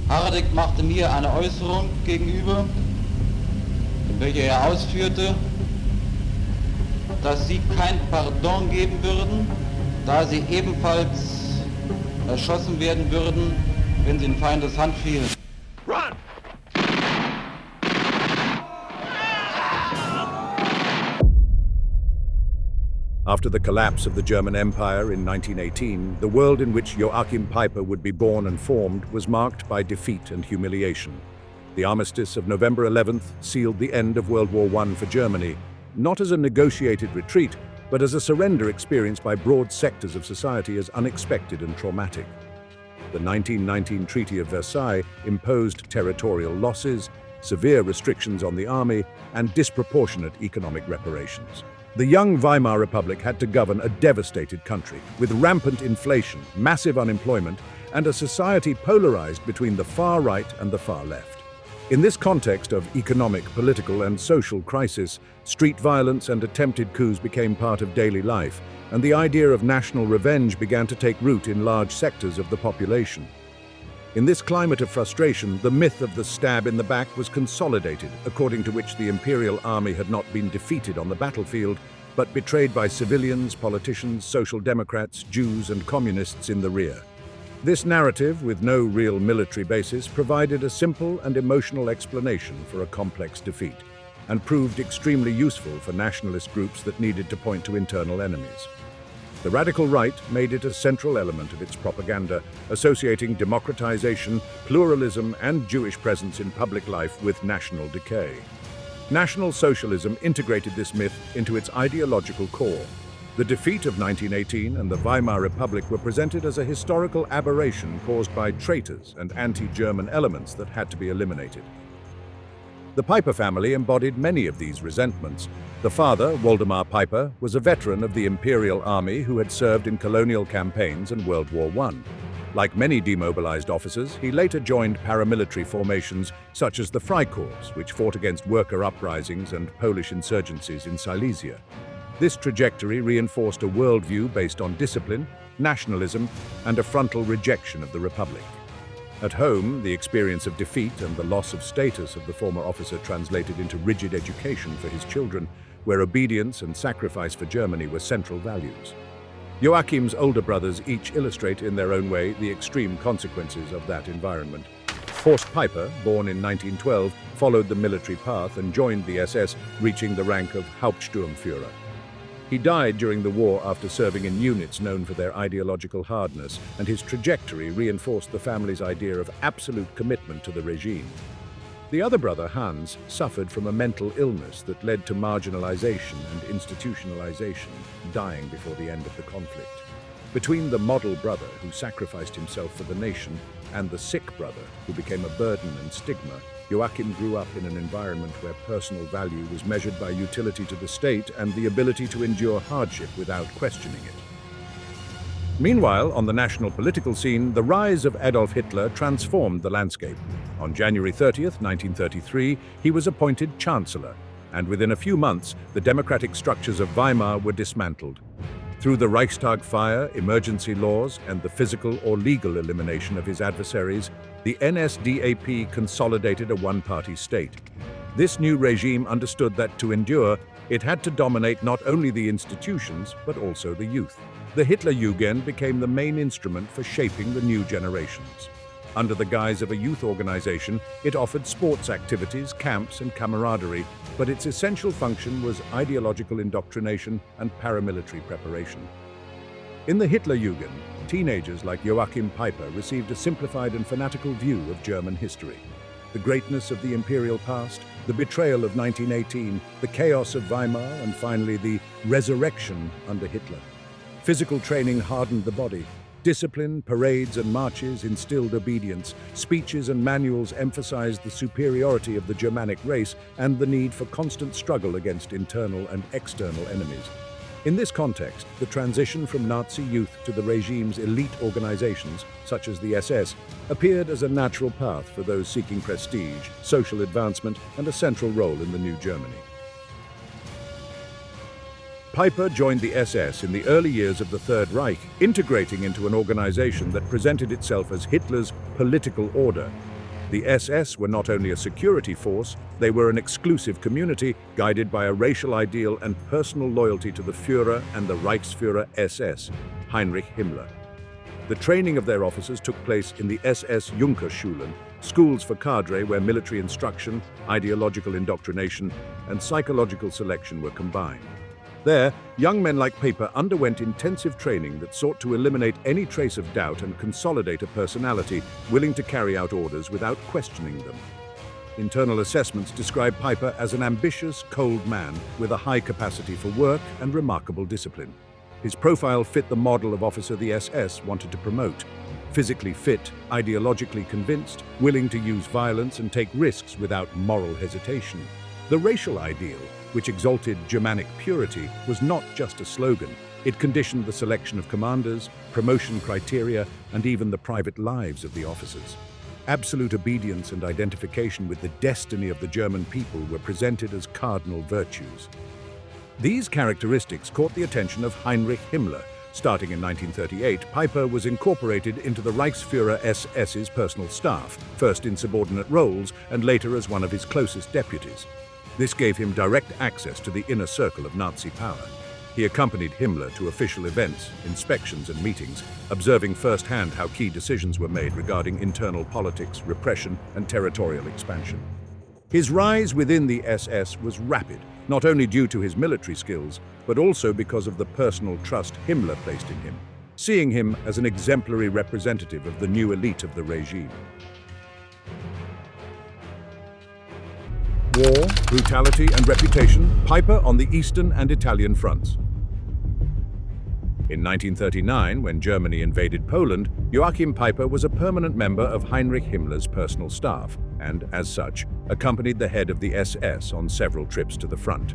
Hardek machte mir eine Äußerung gegenüber, in welcher er ausführte, dass sie kein Pardon geben würden, da sie ebenfalls erschossen werden würden, wenn sie in Feindes Hand fielen. Run! After the collapse of the German Empire in 1918, the world in which Joachim Peiper would be born and formed was marked by defeat and humiliation. The armistice of November 11th sealed the end of World War I for Germany, not as a negotiated retreat, but as a surrender experienced by broad sectors of society as unexpected and traumatic. The 1919 Treaty of Versailles imposed territorial losses, severe restrictions on the army, and disproportionate economic reparations. The young Weimar Republic had to govern a devastated country, with rampant inflation, massive unemployment, and a society polarized between the far right and the far left. In this context of economic, political, and social crisis, street violence and attempted coups became part of daily life, and the idea of national revenge began to take root in large sectors of the population. In this climate of frustration, the myth of the stab in the back was consolidated, according to which the Imperial Army had not been defeated on the battlefield, but betrayed by civilians, politicians, social democrats, Jews, and communists in the rear. This narrative, with no real military basis, provided a simple and emotional explanation for a complex defeat, and proved extremely useful for nationalist groups that needed to point to internal enemies. The radical right made it a central element of its propaganda, associating democratization, pluralism, and Jewish presence in public life with national decay. National Socialism integrated this myth into its ideological core. The defeat of 1918 and the Weimar Republic were presented as a historical aberration caused by traitors and anti-German elements that had to be eliminated. The Peiper family embodied many of these resentments. The father, Waldemar Peiper, was a veteran of the Imperial Army who had served in colonial campaigns and World War I. Like many demobilized officers, he later joined paramilitary formations such as the Freikorps, which fought against worker uprisings and Polish insurgencies in Silesia. This trajectory reinforced a worldview based on discipline, nationalism, and a frontal rejection of the Republic. At home, the experience of defeat and the loss of status of the former officer translated into rigid education for his children, where obedience and sacrifice for Germany were central values. Joachim's older brothers each illustrate in their own way the extreme consequences of that environment. Horst Peiper, born in 1912, followed the military path and joined the SS, reaching the rank of Hauptsturmführer. He died during the war after serving in units known for their ideological hardness, and his trajectory reinforced the family's idea of absolute commitment to the regime. The other brother, Hans, suffered from a mental illness that led to marginalization and institutionalization, dying before the end of the conflict. Between the model brother, who sacrificed himself for the nation, and the sick brother, who became a burden and stigma, Joachim grew up in an environment where personal value was measured by utility to the state and the ability to endure hardship without questioning it. Meanwhile, on the national political scene, the rise of Adolf Hitler transformed the landscape. On January 30th, 1933, he was appointed Chancellor, and within a few months, the democratic structures of Weimar were dismantled. Through the Reichstag fire, emergency laws, and the physical or legal elimination of his adversaries, the NSDAP consolidated a one-party state. This new regime understood that to endure, it had to dominate not only the institutions, but also the youth. The Hitlerjugend became the main instrument for shaping the new generations. Under the guise of a youth organization, it offered sports activities, camps, and camaraderie, but its essential function was ideological indoctrination and paramilitary preparation. In the Hitlerjugend, teenagers like Joachim Peiper received a simplified and fanatical view of German history. The greatness of the imperial past, the betrayal of 1918, the chaos of Weimar, and finally the resurrection under Hitler. Physical training hardened the body. Discipline, parades, and marches instilled obedience. Speeches and manuals emphasized the superiority of the Germanic race and the need for constant struggle against internal and external enemies. In this context, the transition from Nazi youth to the regime's elite organizations, such as the SS, appeared as a natural path for those seeking prestige, social advancement, and a central role in the new Germany. Peiper joined the SS in the early years of the Third Reich, integrating into an organization that presented itself as Hitler's political order. The SS were not only a security force, they were an exclusive community guided by a racial ideal and personal loyalty to the Führer and the Reichsführer SS, Heinrich Himmler. The training of their officers took place in the SS Junkerschulen, schools for cadre where military instruction, ideological indoctrination, and psychological selection were combined. There, young men like Peiper underwent intensive training that sought to eliminate any trace of doubt and consolidate a personality willing to carry out orders without questioning them. Internal assessments describe Peiper as an ambitious, cold man with a high capacity for work and remarkable discipline. His profile fit the model of officer the SS wanted to promote: physically fit, ideologically convinced, willing to use violence and take risks without moral hesitation. The racial ideal, which exalted Germanic purity, was not just a slogan. It conditioned the selection of commanders, promotion criteria, and even the private lives of the officers. Absolute obedience and identification with the destiny of the German people were presented as cardinal virtues. These characteristics caught the attention of Heinrich Himmler. Starting in 1938, Peiper was incorporated into the Reichsführer SS's personal staff, first in subordinate roles and later as one of his closest deputies. This gave him direct access to the inner circle of Nazi power. He accompanied Himmler to official events, inspections and meetings, observing firsthand how key decisions were made regarding internal politics, repression and territorial expansion. His rise within the SS was rapid, not only due to his military skills, but also because of the personal trust Himmler placed in him, seeing him as an exemplary representative of the new elite of the regime. War, brutality and reputation, Peiper on the Eastern and Italian fronts. In 1939, when Germany invaded Poland, Joachim Peiper was a permanent member of Heinrich Himmler's personal staff and, as such, accompanied the head of the SS on several trips to the front.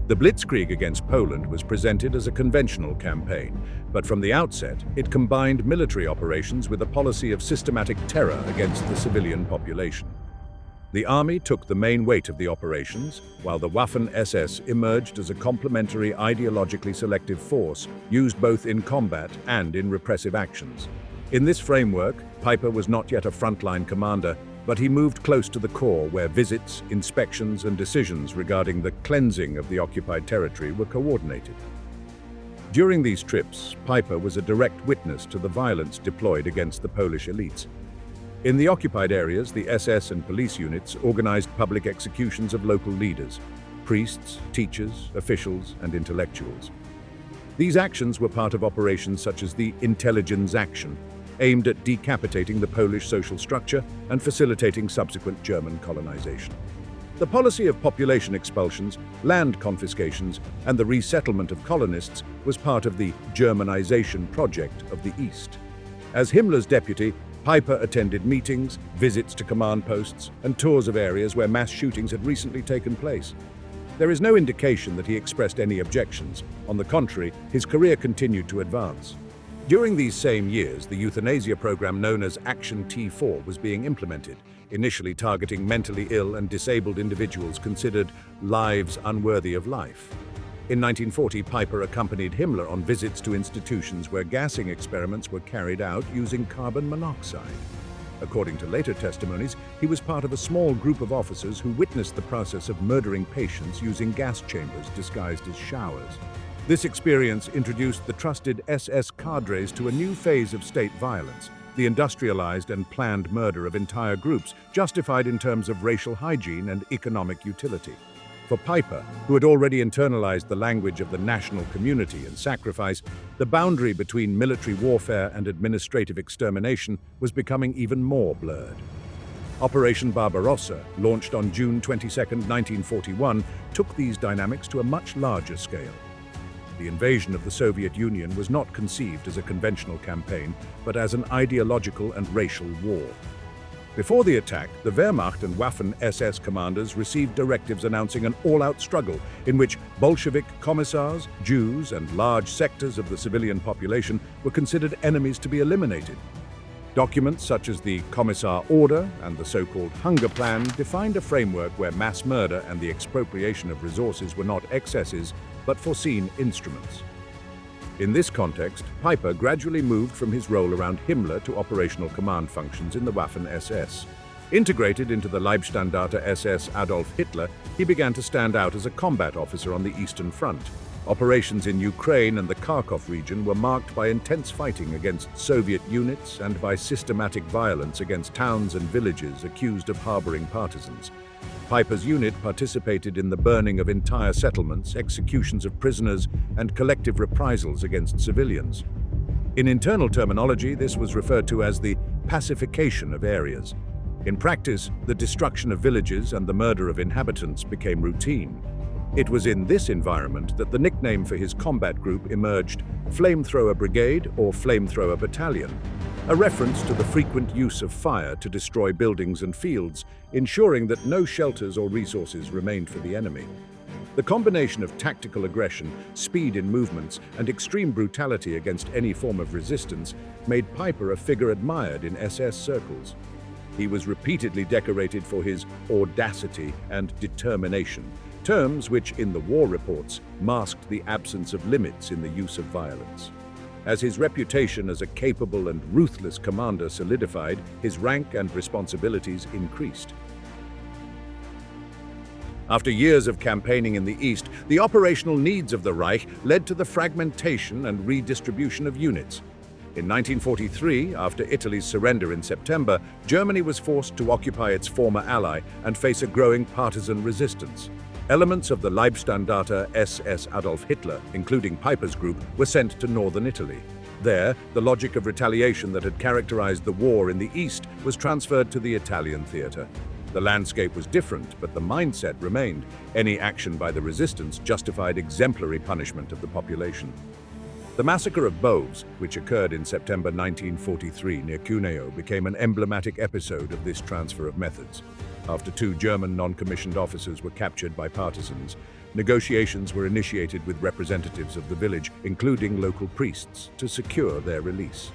The Blitzkrieg against Poland was presented as a conventional campaign, but from the outset, it combined military operations with a policy of systematic terror against the civilian population. The army took the main weight of the operations, while the Waffen-SS emerged as a complementary ideologically selective force used both in combat and in repressive actions. In this framework, Peiper was not yet a frontline commander, but he moved close to the core where visits, inspections and decisions regarding the cleansing of the occupied territory were coordinated. During these trips, Peiper was a direct witness to the violence deployed against the Polish elites. In the occupied areas, the SS and police units organized public executions of local leaders, priests, teachers, officials, and intellectuals. These actions were part of operations such as the Intelligence Action, aimed at decapitating the Polish social structure and facilitating subsequent German colonization. The policy of population expulsions, land confiscations, and the resettlement of colonists was part of the Germanization project of the East. As Himmler's deputy, Peiper attended meetings, visits to command posts, and tours of areas where mass shootings had recently taken place. There is no indication that he expressed any objections. On the contrary, his career continued to advance. During these same years, the euthanasia program known as Action T4 was being implemented, initially targeting mentally ill and disabled individuals considered lives unworthy of life. In 1940, Peiper accompanied Himmler on visits to institutions where gassing experiments were carried out using carbon monoxide. According to later testimonies, he was part of a small group of officers who witnessed the process of murdering patients using gas chambers disguised as showers. This experience introduced the trusted SS cadres to a new phase of state violence, the industrialized and planned murder of entire groups, justified in terms of racial hygiene and economic utility. For Peiper, who had already internalized the language of the national community and sacrifice, the boundary between military warfare and administrative extermination was becoming even more blurred. Operation Barbarossa, launched on June 22, 1941, took these dynamics to a much larger scale. The invasion of the Soviet Union was not conceived as a conventional campaign, but as an ideological and racial war. Before the attack, the Wehrmacht and Waffen-SS commanders received directives announcing an all-out struggle in which Bolshevik commissars, Jews, and large sectors of the civilian population were considered enemies to be eliminated. Documents such as the Commissar Order and the so-called Hunger Plan defined a framework where mass murder and the expropriation of resources were not excesses, but foreseen instruments. In this context, Peiper gradually moved from his role around Himmler to operational command functions in the Waffen-SS. Integrated into the Leibstandarte SS Adolf Hitler, he began to stand out as a combat officer on the Eastern Front. Operations in Ukraine and the Kharkov region were marked by intense fighting against Soviet units and by systematic violence against towns and villages accused of harboring partisans. Peiper's unit participated in the burning of entire settlements, executions of prisoners, and collective reprisals against civilians. In internal terminology, this was referred to as the pacification of areas. In practice, the destruction of villages and the murder of inhabitants became routine. It was in this environment that the nickname for his combat group emerged, Flamethrower Brigade or Flamethrower Battalion, a reference to the frequent use of fire to destroy buildings and fields, ensuring that no shelters or resources remained for the enemy. The combination of tactical aggression, speed in movements, and extreme brutality against any form of resistance made Peiper a figure admired in SS circles. He was repeatedly decorated for his audacity and determination, terms which, in the war reports, masked the absence of limits in the use of violence. As his reputation as a capable and ruthless commander solidified, his rank and responsibilities increased. After years of campaigning in the East, the operational needs of the Reich led to the fragmentation and redistribution of units. In 1943, after Italy's surrender in September, Germany was forced to occupy its former ally and face a growing partisan resistance. Elements of the Leibstandarte SS Adolf Hitler, including Peiper's group, were sent to northern Italy. There, the logic of retaliation that had characterized the war in the East was transferred to the Italian theater. The landscape was different, but the mindset remained. Any action by the resistance justified exemplary punishment of the population. The massacre of Boves, which occurred in September 1943 near Cuneo, became an emblematic episode of this transfer of methods. After 2 German non-commissioned officers were captured by partisans, negotiations were initiated with representatives of the village, including local priests, to secure their release.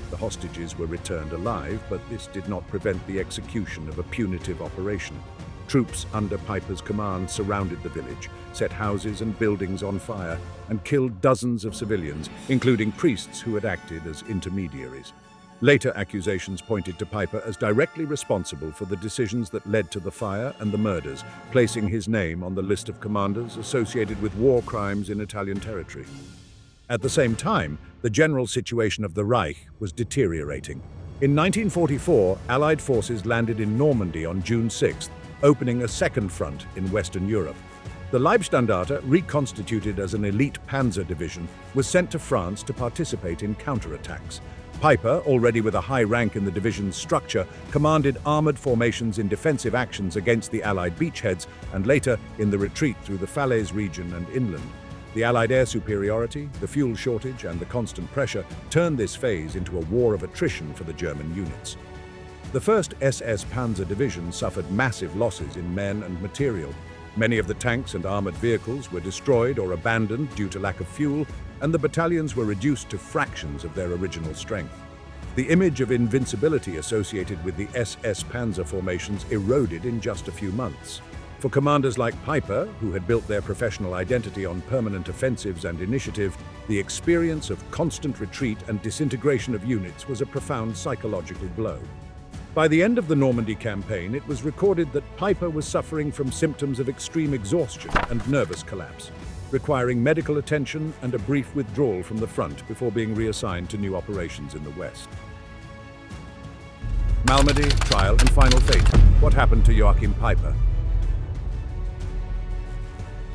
The hostages were returned alive, but this did not prevent the execution of a punitive operation. Troops under Peiper's command surrounded the village, set houses and buildings on fire, and killed dozens of civilians, including priests who had acted as intermediaries. Later accusations pointed to Peiper as directly responsible for the decisions that led to the fire and the murders, placing his name on the list of commanders associated with war crimes in Italian territory. At the same time, the general situation of the Reich was deteriorating. In 1944, Allied forces landed in Normandy on June 6th, opening a second front in Western Europe. The Leibstandarte, reconstituted as an elite panzer division, was sent to France to participate in counterattacks. Peiper, already with a high rank in the division's structure, commanded armored formations in defensive actions against the Allied beachheads and later in the retreat through the Falaise region and inland. The Allied air superiority, the fuel shortage, and the constant pressure turned this phase into a war of attrition for the German units. The 1st SS Panzer Division suffered massive losses in men and material. Many of the tanks and armored vehicles were destroyed or abandoned due to lack of fuel, and the battalions were reduced to fractions of their original strength. The image of invincibility associated with the SS Panzer formations eroded in just a few months. For commanders like Peiper, who had built their professional identity on permanent offensives and initiative, the experience of constant retreat and disintegration of units was a profound psychological blow. By the end of the Normandy campaign, it was recorded that Peiper was suffering from symptoms of extreme exhaustion and nervous collapse, requiring medical attention and a brief withdrawal from the front before being reassigned to new operations in the West. Malmedy, trial and final fate. What happened to Joachim Peiper?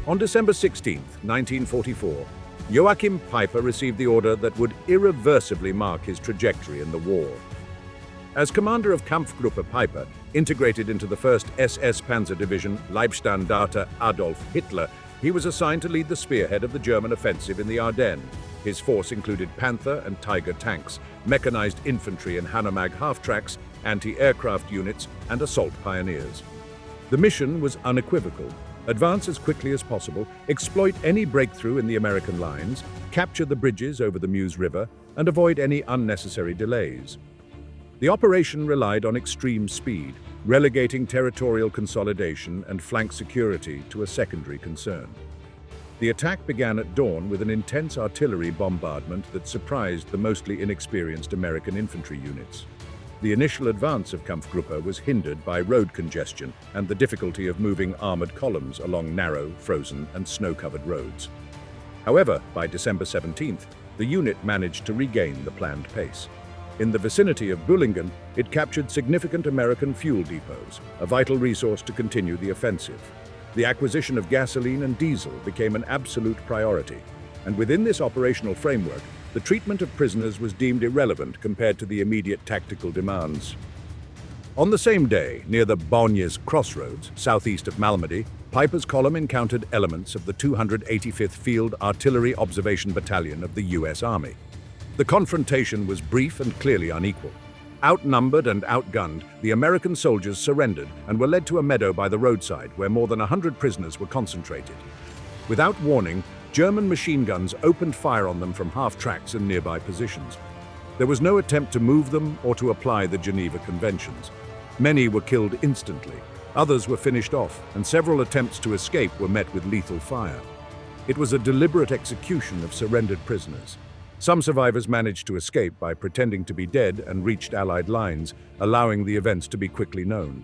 On December 16, 1944, Joachim Peiper received the order that would irreversibly mark his trajectory in the war. As commander of Kampfgruppe Peiper, integrated into the 1st SS Panzer Division, Leibstandarte Adolf Hitler, he was assigned to lead the spearhead of the German offensive in the Ardennes. His force included Panther and Tiger tanks, mechanized infantry and Hanomag half-tracks, anti-aircraft units, and assault pioneers. The mission was unequivocal: advance as quickly as possible, exploit any breakthrough in the American lines, capture the bridges over the Meuse River, and avoid any unnecessary delays. The operation relied on extreme speed, relegating territorial consolidation and flank security to a secondary concern. The attack began at dawn with an intense artillery bombardment that surprised the mostly inexperienced American infantry units. The initial advance of Kampfgruppe was hindered by road congestion and the difficulty of moving armored columns along narrow, frozen, and snow-covered roads. However, by December 17th, the unit managed to regain the planned pace. In the vicinity of Büllingen, it captured significant American fuel depots, a vital resource to continue the offensive. The acquisition of gasoline and diesel became an absolute priority, and within this operational framework, the treatment of prisoners was deemed irrelevant compared to the immediate tactical demands. On the same day, near the Baugnes crossroads, southeast of Malmedy, Peiper's column encountered elements of the 285th Field Artillery Observation Battalion of the U.S. Army. The confrontation was brief and clearly unequal. Outnumbered and outgunned, the American soldiers surrendered and were led to a meadow by the roadside where more than 100 prisoners were concentrated. Without warning, German machine guns opened fire on them from half-tracks and nearby positions. There was no attempt to move them or to apply the Geneva Conventions. Many were killed instantly, others were finished off, and several attempts to escape were met with lethal fire. It was a deliberate execution of surrendered prisoners. Some survivors managed to escape by pretending to be dead and reached Allied lines, allowing the events to be quickly known.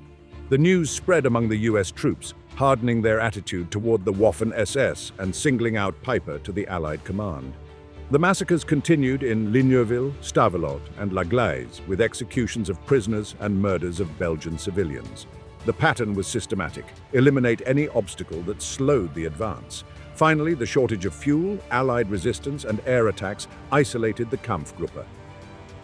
The news spread among the US troops, hardening their attitude toward the Waffen-SS and singling out Peiper to the Allied command. The massacres continued in Ligneuville, Stavelot, and La Glaise, with executions of prisoners and murders of Belgian civilians. The pattern was systematic: eliminate any obstacle that slowed the advance. Finally, the shortage of fuel, Allied resistance, and air attacks isolated the Kampfgruppe.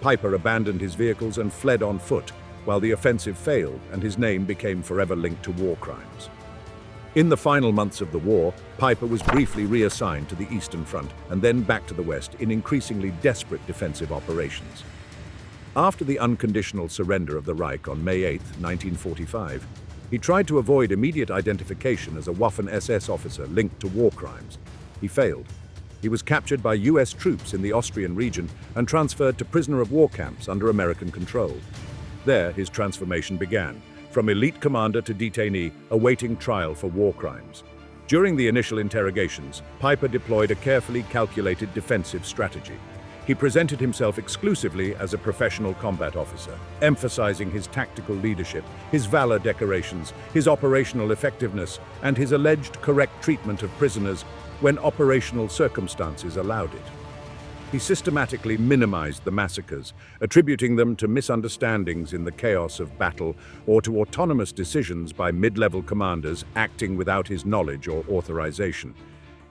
Peiper abandoned his vehicles and fled on foot, while the offensive failed and his name became forever linked to war crimes. In the final months of the war, Peiper was briefly reassigned to the Eastern Front and then back to the West in increasingly desperate defensive operations. After the unconditional surrender of the Reich on May 8, 1945, he tried to avoid immediate identification as a Waffen-SS officer linked to war crimes. He failed. He was captured by US troops in the Austrian region and transferred to prisoner of war camps under American control. There, his transformation began, from elite commander to detainee, awaiting trial for war crimes. During the initial interrogations, Peiper deployed a carefully calculated defensive strategy. He presented himself exclusively as a professional combat officer, emphasizing his tactical leadership, his valor decorations, his operational effectiveness, and his alleged correct treatment of prisoners when operational circumstances allowed it. He systematically minimized the massacres, attributing them to misunderstandings in the chaos of battle or to autonomous decisions by mid-level commanders acting without his knowledge or authorization.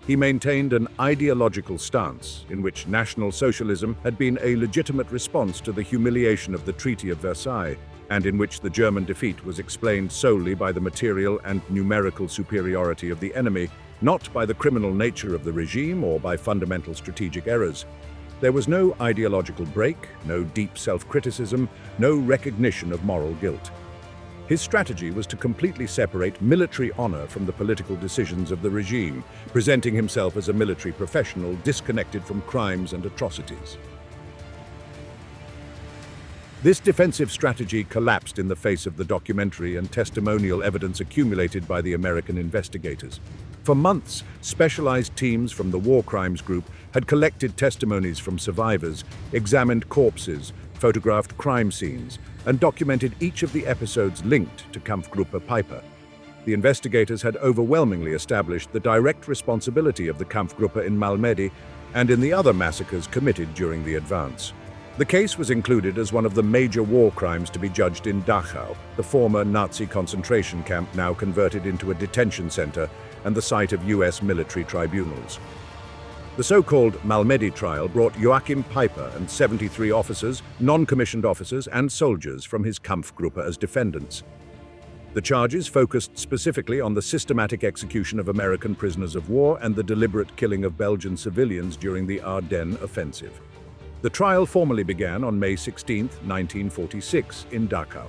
He maintained an ideological stance in which National Socialism had been a legitimate response to the humiliation of the Treaty of Versailles, and in which the German defeat was explained solely by the material and numerical superiority of the enemy, not by the criminal nature of the regime or by fundamental strategic errors. There was no ideological break, no deep self-criticism, no recognition of moral guilt. His strategy was to completely separate military honor from the political decisions of the regime, presenting himself as a military professional disconnected from crimes and atrocities. This defensive strategy collapsed in the face of the documentary and testimonial evidence accumulated by the American investigators. For months, specialized teams from the War Crimes Group had collected testimonies from survivors, examined corpses, photographed crime scenes, and documented each of the episodes linked to Kampfgruppe Peiper. The investigators had overwhelmingly established the direct responsibility of the Kampfgruppe in Malmedy and in the other massacres committed during the advance. The case was included as one of the major war crimes to be judged in Dachau, the former Nazi concentration camp now converted into a detention center and the site of US military tribunals. The so-called Malmedy trial brought Joachim Peiper and 73 officers, non-commissioned officers, and soldiers from his Kampfgruppe as defendants. The charges focused specifically on the systematic execution of American prisoners of war and the deliberate killing of Belgian civilians during the Ardennes offensive. The trial formally began on May 16, 1946, in Dachau.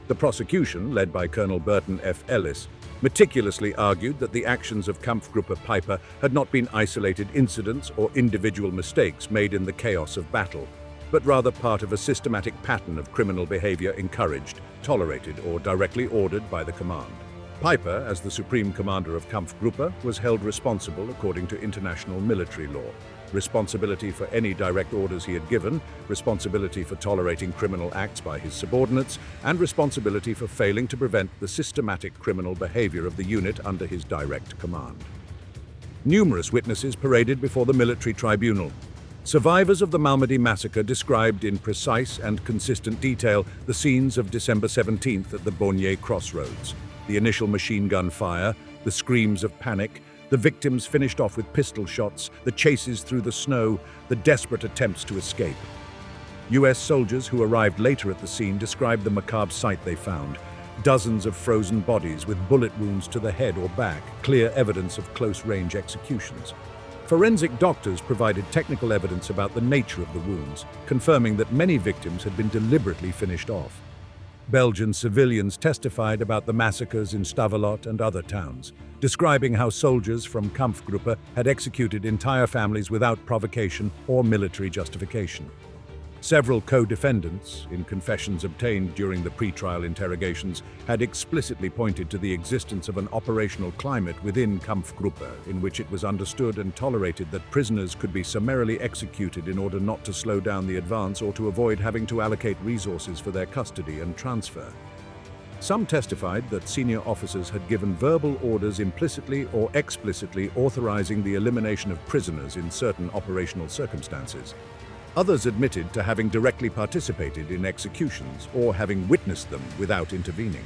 The prosecution, led by Colonel Burton F. Ellis, meticulously argued that the actions of Kampfgruppe Peiper had not been isolated incidents or individual mistakes made in the chaos of battle, but rather part of a systematic pattern of criminal behavior encouraged, tolerated, or directly ordered by the command. Peiper, as the supreme commander of Kampfgruppe, was held responsible according to international military law. responsibility for any direct orders he had given, responsibility for tolerating criminal acts by his subordinates, and responsibility for failing to prevent the systematic criminal behavior of the unit under his direct command. Numerous witnesses paraded before the military tribunal. Survivors of the Malmedy massacre described in precise and consistent detail the scenes of December 17th at the Bonnier crossroads, the initial machine gun fire, the screams of panic, the victims finished off with pistol shots, the chases through the snow, the desperate attempts to escape. US soldiers who arrived later at the scene described the macabre sight they found: dozens of frozen bodies with bullet wounds to the head or back, clear evidence of close-range executions. Forensic doctors provided technical evidence about the nature of the wounds, confirming that many victims had been deliberately finished off. Belgian civilians testified about the massacres in Stavelot and other towns, describing how soldiers from Kampfgruppe had executed entire families without provocation or military justification. Several co-defendants, in confessions obtained during the pre-trial interrogations, had explicitly pointed to the existence of an operational climate within Kampfgruppe in which it was understood and tolerated that prisoners could be summarily executed in order not to slow down the advance or to avoid having to allocate resources for their custody and transfer. Some testified that senior officers had given verbal orders implicitly or explicitly authorizing the elimination of prisoners in certain operational circumstances. Others admitted to having directly participated in executions or having witnessed them without intervening.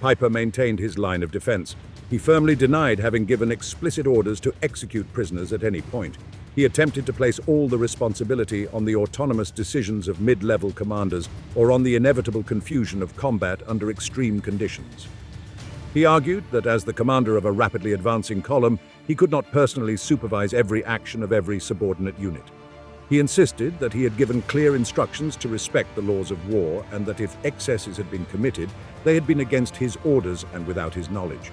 Peiper maintained his line of defense. He firmly denied having given explicit orders to execute prisoners at any point. He attempted to place all the responsibility on the autonomous decisions of mid-level commanders or on the inevitable confusion of combat under extreme conditions. He argued that as the commander of a rapidly advancing column, he could not personally supervise every action of every subordinate unit. He insisted that he had given clear instructions to respect the laws of war and that if excesses had been committed, they had been against his orders and without his knowledge.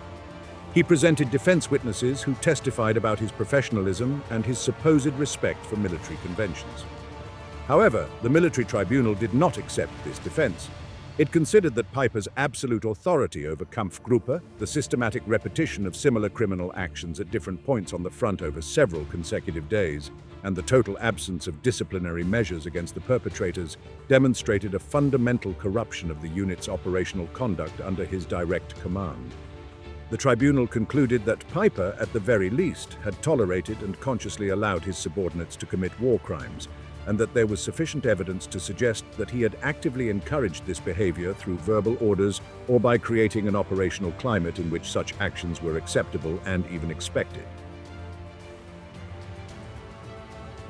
He presented defense witnesses who testified about his professionalism and his supposed respect for military conventions. However, the military tribunal did not accept this defense. It considered that Peiper's absolute authority over Kampfgruppe, the systematic repetition of similar criminal actions at different points on the front over several consecutive days, and the total absence of disciplinary measures against the perpetrators demonstrated a fundamental corruption of the unit's operational conduct under his direct command. The tribunal concluded that Peiper, at the very least, had tolerated and consciously allowed his subordinates to commit war crimes, and that there was sufficient evidence to suggest that he had actively encouraged this behavior through verbal orders or by creating an operational climate in which such actions were acceptable and even expected.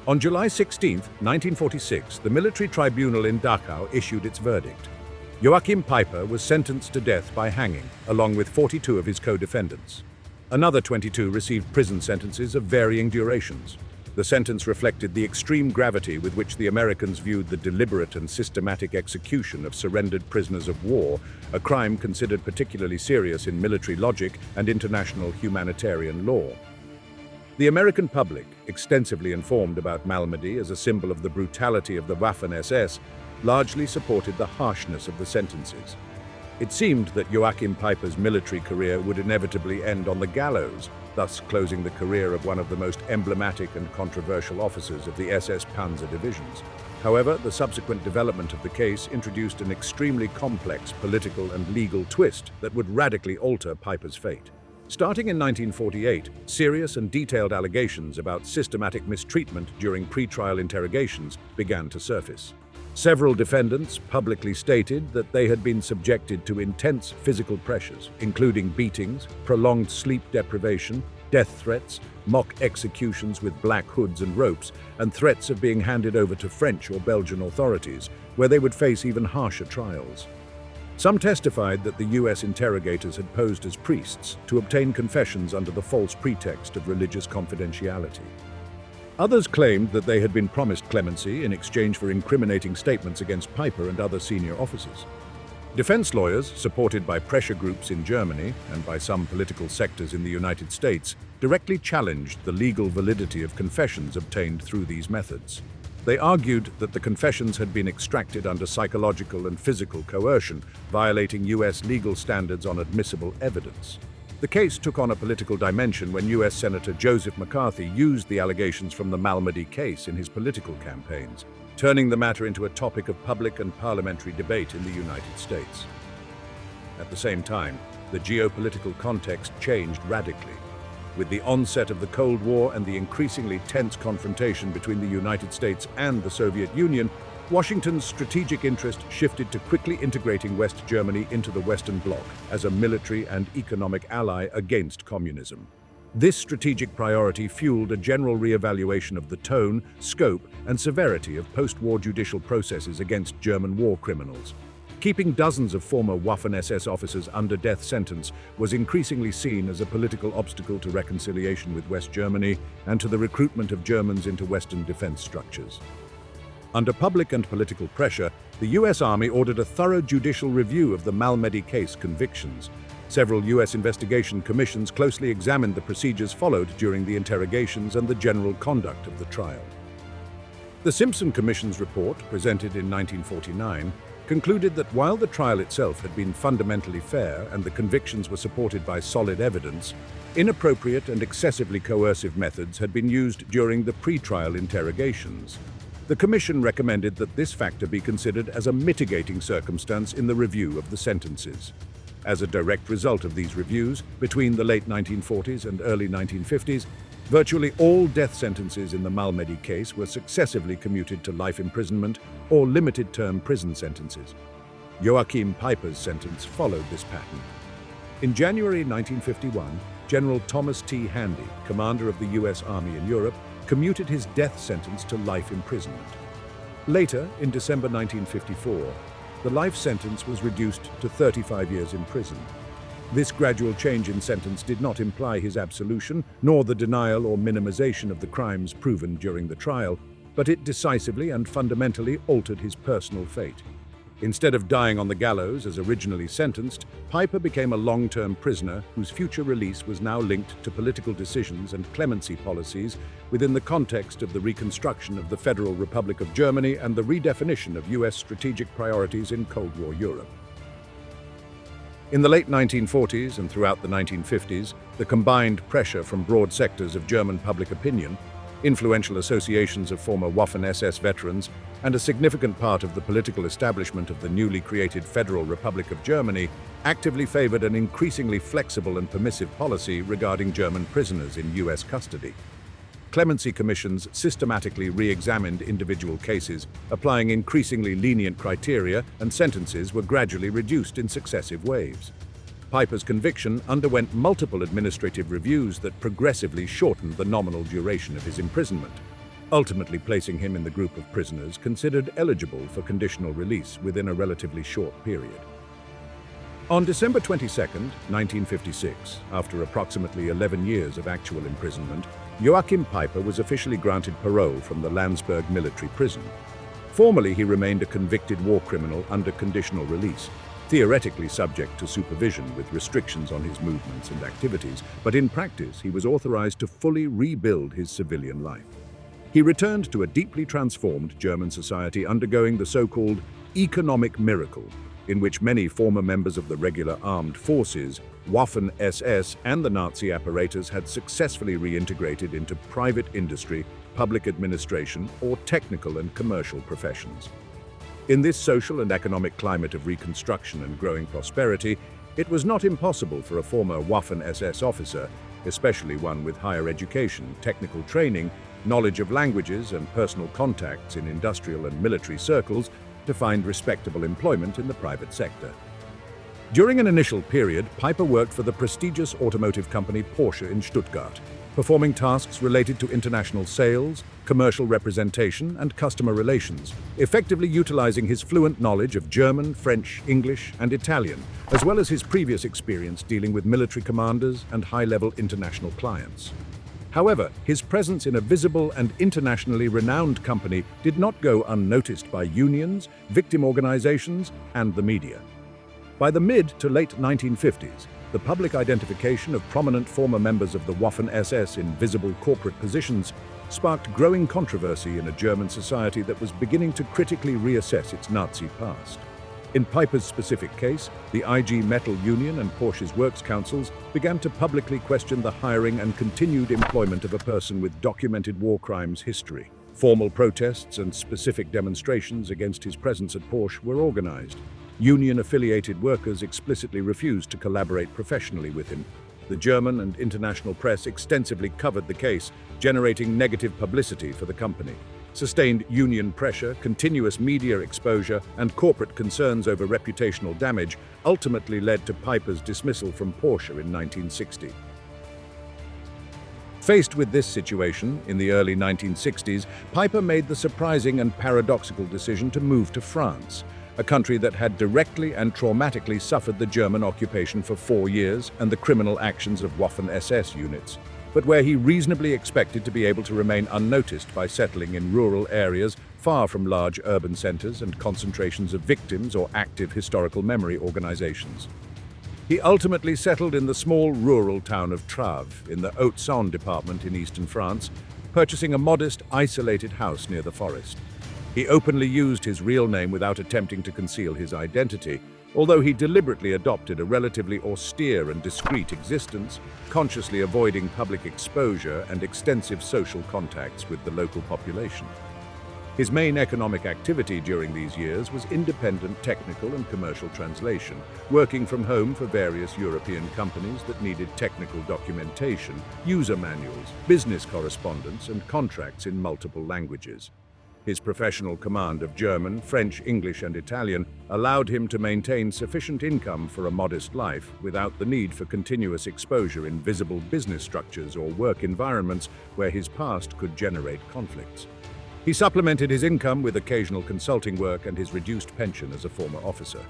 On July 16, 1946, the military tribunal in Dachau issued its verdict. Joachim Peiper was sentenced to death by hanging, along with 42 of his co-defendants. Another 22 received prison sentences of varying durations. The sentence reflected the extreme gravity with which the Americans viewed the deliberate and systematic execution of surrendered prisoners of war, a crime considered particularly serious in military logic and international humanitarian law. The American public, extensively informed about Malmedy as a symbol of the brutality of the Waffen-SS, largely supported the harshness of the sentences. It seemed that Joachim Peiper's military career would inevitably end on the gallows, thus closing the career of one of the most emblematic and controversial officers of the SS Panzer divisions. However, the subsequent development of the case introduced an extremely complex political and legal twist that would radically alter Peiper's fate. Starting in 1948, serious and detailed allegations about systematic mistreatment during pre-trial interrogations began to surface. Several defendants publicly stated that they had been subjected to intense physical pressures, including beatings, prolonged sleep deprivation, death threats, mock executions with black hoods and ropes, and threats of being handed over to French or Belgian authorities, where they would face even harsher trials. Some testified that the US interrogators had posed as priests to obtain confessions under the false pretext of religious confidentiality. Others claimed that they had been promised clemency in exchange for incriminating statements against Peiper and other senior officers. Defense lawyers, supported by pressure groups in Germany and by some political sectors in the United States, directly challenged the legal validity of confessions obtained through these methods. They argued that the confessions had been extracted under psychological and physical coercion, violating US legal standards on admissible evidence. The case took on a political dimension when U.S. Senator Joseph McCarthy used the allegations from the Malmedy case in his political campaigns, turning the matter into a topic of public and parliamentary debate in the United States. At the same time, the geopolitical context changed radically. With the onset of the Cold War and the increasingly tense confrontation between the United States and the Soviet Union, Washington's strategic interest shifted to quickly integrating West Germany into the Western Bloc as a military and economic ally against communism. This strategic priority fueled a general re-evaluation of the tone, scope, and severity of post-war judicial processes against German war criminals. Keeping dozens of former Waffen-SS officers under death sentence was increasingly seen as a political obstacle to reconciliation with West Germany and to the recruitment of Germans into Western defense structures. Under public and political pressure, the U.S. Army ordered a thorough judicial review of the Malmedy case convictions. Several U.S. investigation commissions closely examined the procedures followed during the interrogations and the general conduct of the trial. The Simpson Commission's report, presented in 1949, concluded that while the trial itself had been fundamentally fair and the convictions were supported by solid evidence, inappropriate and excessively coercive methods had been used during the pre-trial interrogations. The Commission recommended that this factor be considered as a mitigating circumstance in the review of the sentences. As a direct result of these reviews, between the late 1940s and early 1950s, virtually all death sentences in the Malmedy case were successively commuted to life imprisonment or limited-term prison sentences. Joachim Peiper's sentence followed this pattern. In January 1951, General Thomas T. Handy, commander of the U.S. Army in Europe, commuted his death sentence to life imprisonment. Later, in December 1954, the life sentence was reduced to 35 years in prison. This gradual change in sentence did not imply his absolution, nor the denial or minimization of the crimes proven during the trial, but it decisively and fundamentally altered his personal fate. Instead of dying on the gallows as originally sentenced, Peiper became a long-term prisoner whose future release was now linked to political decisions and clemency policies within the context of the reconstruction of the Federal Republic of Germany and the redefinition of U.S. strategic priorities in Cold War Europe. In the late 1940s and throughout the 1950s, the combined pressure from broad sectors of German public opinion, influential associations of former Waffen-SS veterans, and a significant part of the political establishment of the newly created Federal Republic of Germany actively favored an increasingly flexible and permissive policy regarding German prisoners in U.S. custody. Clemency commissions systematically re-examined individual cases, applying increasingly lenient criteria, and sentences were gradually reduced in successive waves. Peiper's conviction underwent multiple administrative reviews that progressively shortened the nominal duration of his imprisonment, ultimately placing him in the group of prisoners considered eligible for conditional release within a relatively short period. On December 22, 1956, after approximately 11 years of actual imprisonment, Joachim Peiper was officially granted parole from the Landsberg military prison. Formally, he remained a convicted war criminal under conditional release, theoretically subject to supervision with restrictions on his movements and activities, but in practice he was authorized to fully rebuild his civilian life. He returned to a deeply transformed German society undergoing the so-called economic miracle, in which many former members of the regular armed forces, Waffen-SS, and the Nazi apparatus had successfully reintegrated into private industry, public administration, or technical and commercial professions. In this social and economic climate of reconstruction and growing prosperity, it was not impossible for a former Waffen-SS officer, especially one with higher education, technical training, knowledge of languages, and personal contacts in industrial and military circles, to find respectable employment in the private sector. During an initial period, Peiper worked for the prestigious automotive company Porsche in Stuttgart, performing tasks related to international sales, commercial representation, and customer relations, effectively utilizing his fluent knowledge of German, French, English, and Italian, as well as his previous experience dealing with military commanders and high-level international clients. However, his presence in a visible and internationally renowned company did not go unnoticed by unions, victim organizations, and the media. By the mid to late 1950s, the public identification of prominent former members of the Waffen-SS in visible corporate positions sparked growing controversy in a German society that was beginning to critically reassess its Nazi past. In Peiper's specific case, the IG Metall Union and Porsche's works councils began to publicly question the hiring and continued employment of a person with documented war crimes history. Formal protests and specific demonstrations against his presence at Porsche were organized. Union-affiliated workers explicitly refused to collaborate professionally with him. The German and international press extensively covered the case, generating negative publicity for the company. Sustained union pressure, continuous media exposure, and corporate concerns over reputational damage ultimately led to Peiper's dismissal from Porsche in 1960. Faced with this situation, in the early 1960s, Peiper made the surprising and paradoxical decision to move to France, a country that had directly and traumatically suffered the German occupation for 4 years and the criminal actions of Waffen-SS units, but where he reasonably expected to be able to remain unnoticed by settling in rural areas far from large urban centers and concentrations of victims or active historical memory organizations. He ultimately settled in the small rural town of Trave, in the Haute-Saône department in eastern France, purchasing a modest, isolated house near the forest. He openly used his real name without attempting to conceal his identity, although he deliberately adopted a relatively austere and discreet existence, consciously avoiding public exposure and extensive social contacts with the local population. His main economic activity during these years was independent technical and commercial translation, working from home for various European companies that needed technical documentation, user manuals, business correspondence, and contracts in multiple languages. His professional command of German, French, English, and Italian allowed him to maintain sufficient income for a modest life without the need for continuous exposure in visible business structures or work environments where his past could generate conflicts. He supplemented his income with occasional consulting work and his reduced pension as a former officer.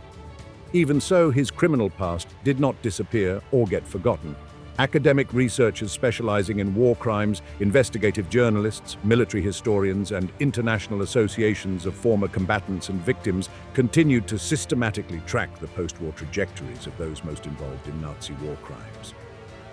Even so, his criminal past did not disappear or get forgotten. Academic researchers specializing in war crimes, investigative journalists, military historians, and international associations of former combatants and victims continued to systematically track the post-war trajectories of those most involved in Nazi war crimes.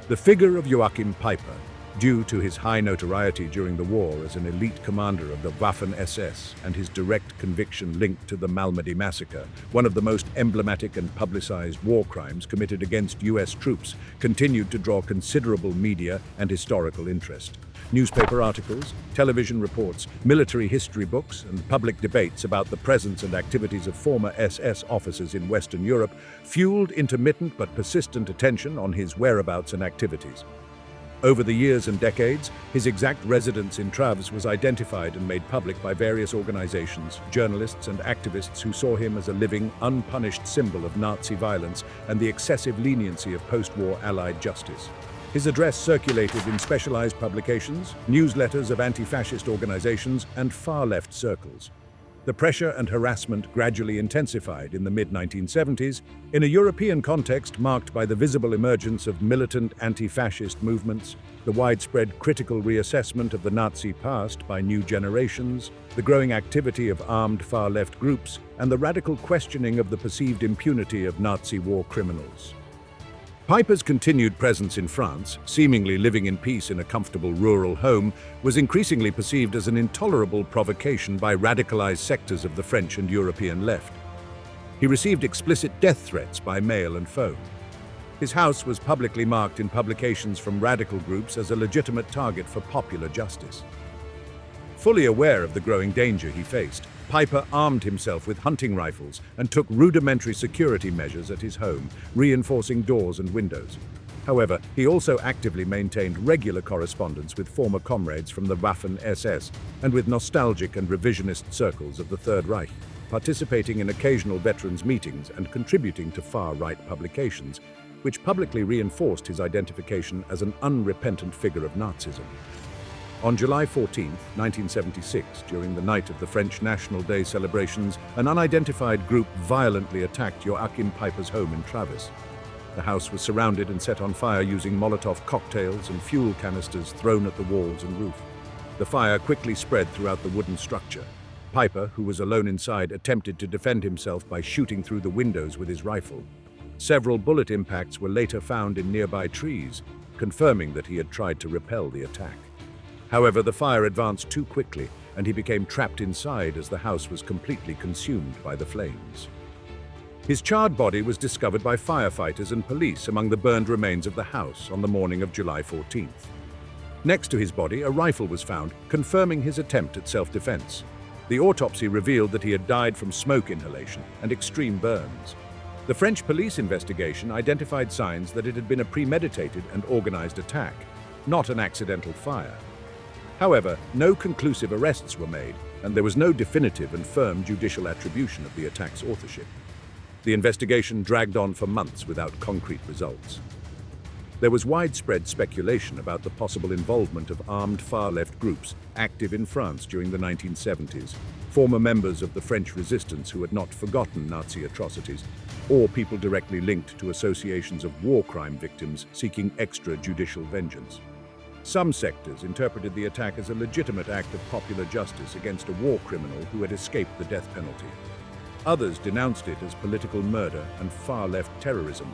The figure of Joachim Peiper, due to his high notoriety during the war as an elite commander of the Waffen-SS and his direct conviction linked to the Malmedy massacre, one of the most emblematic and publicized war crimes committed against US troops, continued to draw considerable media and historical interest. Newspaper articles, television reports, military history books, and public debates about the presence and activities of former SS officers in Western Europe fueled intermittent but persistent attention on his whereabouts and activities. Over the years and decades, his exact residence in Treves was identified and made public by various organizations, journalists, and activists who saw him as a living, unpunished symbol of Nazi violence and the excessive leniency of post-war Allied justice. His address circulated in specialized publications, newsletters of anti-fascist organizations, and far-left circles. The pressure and harassment gradually intensified in the mid-1970s, in a European context marked by the visible emergence of militant anti-fascist movements, the widespread critical reassessment of the Nazi past by new generations, the growing activity of armed far-left groups, and the radical questioning of the perceived impunity of Nazi war criminals. Peiper's continued presence in France, seemingly living in peace in a comfortable rural home, was increasingly perceived as an intolerable provocation by radicalized sectors of the French and European left. He received explicit death threats by mail and phone. His house was publicly marked in publications from radical groups as a legitimate target for popular justice. Fully aware of the growing danger he faced, Peiper armed himself with hunting rifles and took rudimentary security measures at his home, reinforcing doors and windows. However, he also actively maintained regular correspondence with former comrades from the Waffen-SS and with nostalgic and revisionist circles of the Third Reich, participating in occasional veterans' meetings and contributing to far-right publications, which publicly reinforced his identification as an unrepentant figure of Nazism. On July 14, 1976, during the night of the French National Day celebrations, an unidentified group violently attacked Joachim Peiper's home in Treves. The house was surrounded and set on fire using Molotov cocktails and fuel canisters thrown at the walls and roof. The fire quickly spread throughout the wooden structure. Peiper, who was alone inside, attempted to defend himself by shooting through the windows with his rifle. Several bullet impacts were later found in nearby trees, confirming that he had tried to repel the attack. However, the fire advanced too quickly, and he became trapped inside as the house was completely consumed by the flames. His charred body was discovered by firefighters and police among the burned remains of the house on the morning of July 14th. Next to his body, a rifle was found, confirming his attempt at self-defense. The autopsy revealed that he had died from smoke inhalation and extreme burns. The French police investigation identified signs that it had been a premeditated and organized attack, not an accidental fire. However, no conclusive arrests were made, and there was no definitive and firm judicial attribution of the attack's authorship. The investigation dragged on for months without concrete results. There was widespread speculation about the possible involvement of armed far-left groups active in France during the 1970s, former members of the French resistance who had not forgotten Nazi atrocities, or people directly linked to associations of war crime victims seeking extrajudicial vengeance. Some sectors interpreted the attack as a legitimate act of popular justice against a war criminal who had escaped the death penalty. Others denounced it as political murder and far-left terrorism.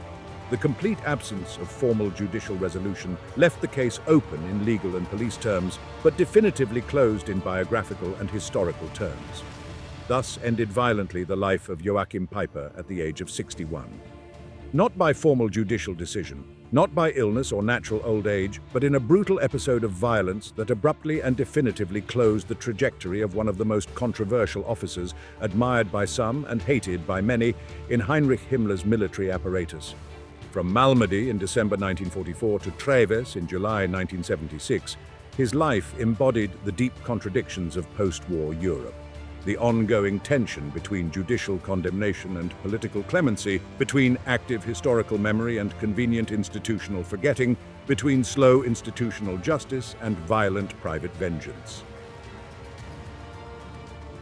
The complete absence of formal judicial resolution left the case open in legal and police terms, but definitively closed in biographical and historical terms. Thus ended violently the life of Joachim Peiper at the age of 61. Not by formal judicial decision, not by illness or natural old age, but in a brutal episode of violence that abruptly and definitively closed the trajectory of one of the most controversial officers, admired by some and hated by many, in Heinrich Himmler's military apparatus. From Malmedy in December 1944 to Treves in July 1976, his life embodied the deep contradictions of post-war Europe. The ongoing tension between judicial condemnation and political clemency, between active historical memory and convenient institutional forgetting, between slow institutional justice and violent private vengeance.